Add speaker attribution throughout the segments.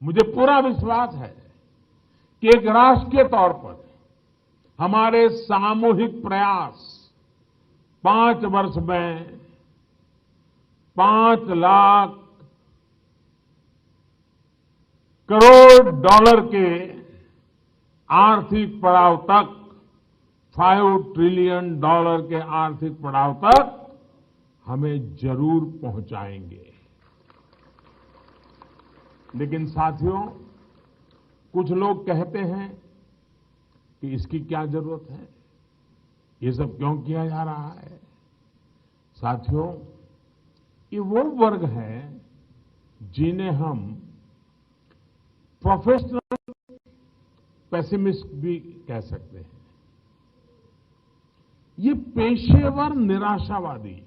Speaker 1: मुझे पूरा विश्वास है कि एक राष्ट्र के तौर पर हमारे सामूहिक प्रयास 5 वर्ष में 5 लाख करोड़ डॉलर के आर्थिक पड़ाव तक, 5 ट्रिलियन डॉलर के आर्थिक पड़ाव तक हमें जरूर पहुंचाएंगे। लेकिन साथियों, कुछ लोग कहते हैं कि इसकी क्या जरूरत है, ये सब क्यों किया जा रहा है। साथियों, ये वो वर्ग है जिन्हें हम प्रोफेशनल पेसिमिस्ट भी कह सकते हैं। ये पेशेवर निराशावादी,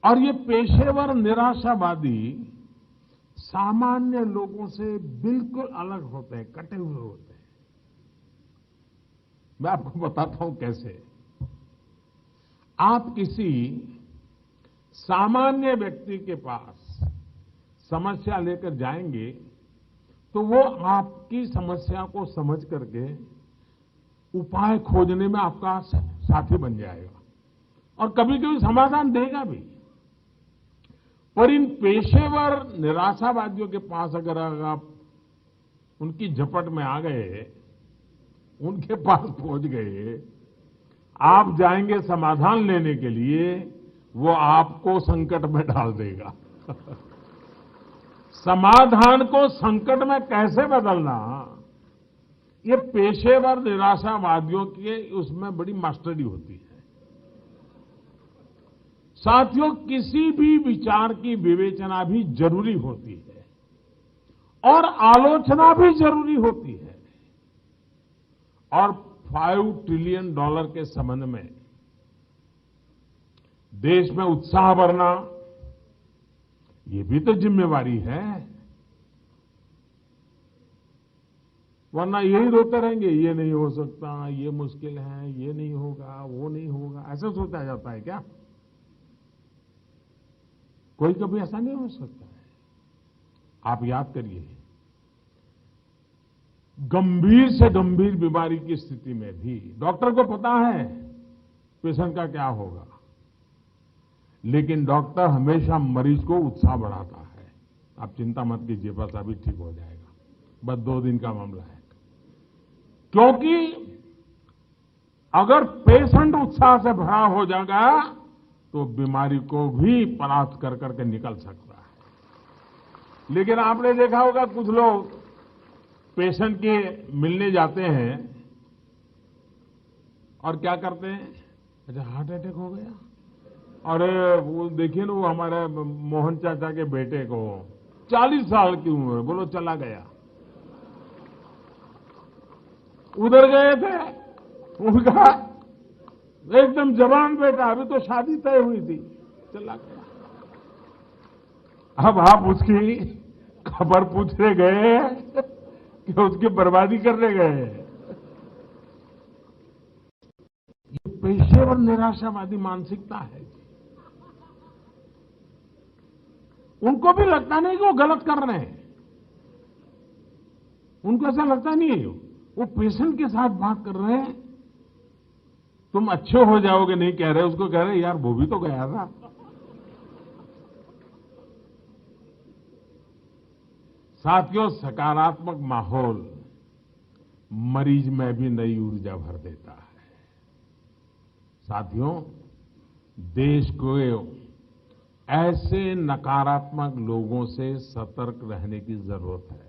Speaker 1: और ये पेशेवर निराशावादी सामान्य लोगों से बिल्कुल अलग होते हैं, कटे हुए होते हैं। मैं आपको बताता हूं कैसे। आप किसी सामान्य व्यक्ति के पास समस्या लेकर जाएंगे तो वो आपकी समस्या को समझ करके उपाय खोजने में आपका साथी बन जाएगा और कभी कभी समाधान देगा भी। पर इन पेशेवर निराशावादियों के पास अगर आप उनकी झपट में आ गए, उनके पास पहुंच गए, आप जाएंगे समाधान लेने के लिए, वो आपको संकट में डाल देगा। समाधान को संकट में कैसे बदलना, ये पेशेवर निराशावादियों के उसमें बड़ी मास्टरी होती है। साथियों, किसी भी विचार की विवेचना भी जरूरी होती है और आलोचना भी जरूरी होती है। और 5 ट्रिलियन डॉलर के संबंध में देश में उत्साह भरना, ये भी तो जिम्मेवारी है। वरना यही रोते रहेंगे, ये नहीं हो सकता, ये मुश्किल है, ये नहीं होगा, वो नहीं होगा, ऐसा सोचा जाता है क्या? कोई कभी ऐसा नहीं हो सकता है। आप याद करिए, गंभीर से गंभीर बीमारी की स्थिति में भी डॉक्टर को पता है पेशेंट का क्या होगा, लेकिन डॉक्टर हमेशा मरीज को उत्साह बढ़ाता है। आप चिंता मत कीजिए, बस अभी ठीक हो जाएगा, बस 2 दिन का मामला है। क्योंकि अगर पेशेंट उत्साह से भरा हो जाएगा तो बीमारी को भी परास्त कर करके निकल सकता है। लेकिन आपने देखा होगा, कुछ लोग पेशेंट के मिलने जाते हैं और क्या करते हैं, अच्छा हार्ट अटैक हो गया, अरे वो देखिए ना, वो हमारे मोहन चाचा के बेटे को 40 साल की उम्र, बोलो चला गया। उधर गए थे, उनका एकदम जवान बेटा, अभी तो शादी तय हुई थी, चला गया। अब आप उसकी खबर पूछने गए कि उसकी बर्बादी करने गए। ये पेशेवर निराशावादी मानसिकता है। उनको भी लगता नहीं कि वो गलत कर रहे हैं, उनको ऐसा लगता नहीं है। वो पेशेंट के साथ बात कर रहे हैं, तुम अच्छे हो जाओगे नहीं कह रहे, उसको कह रहे यार वो भी तो गया था। साथियों, सकारात्मक माहौल मरीज में भी नई ऊर्जा भर देता है। साथियों, देश को ऐसे नकारात्मक लोगों से सतर्क रहने की जरूरत है।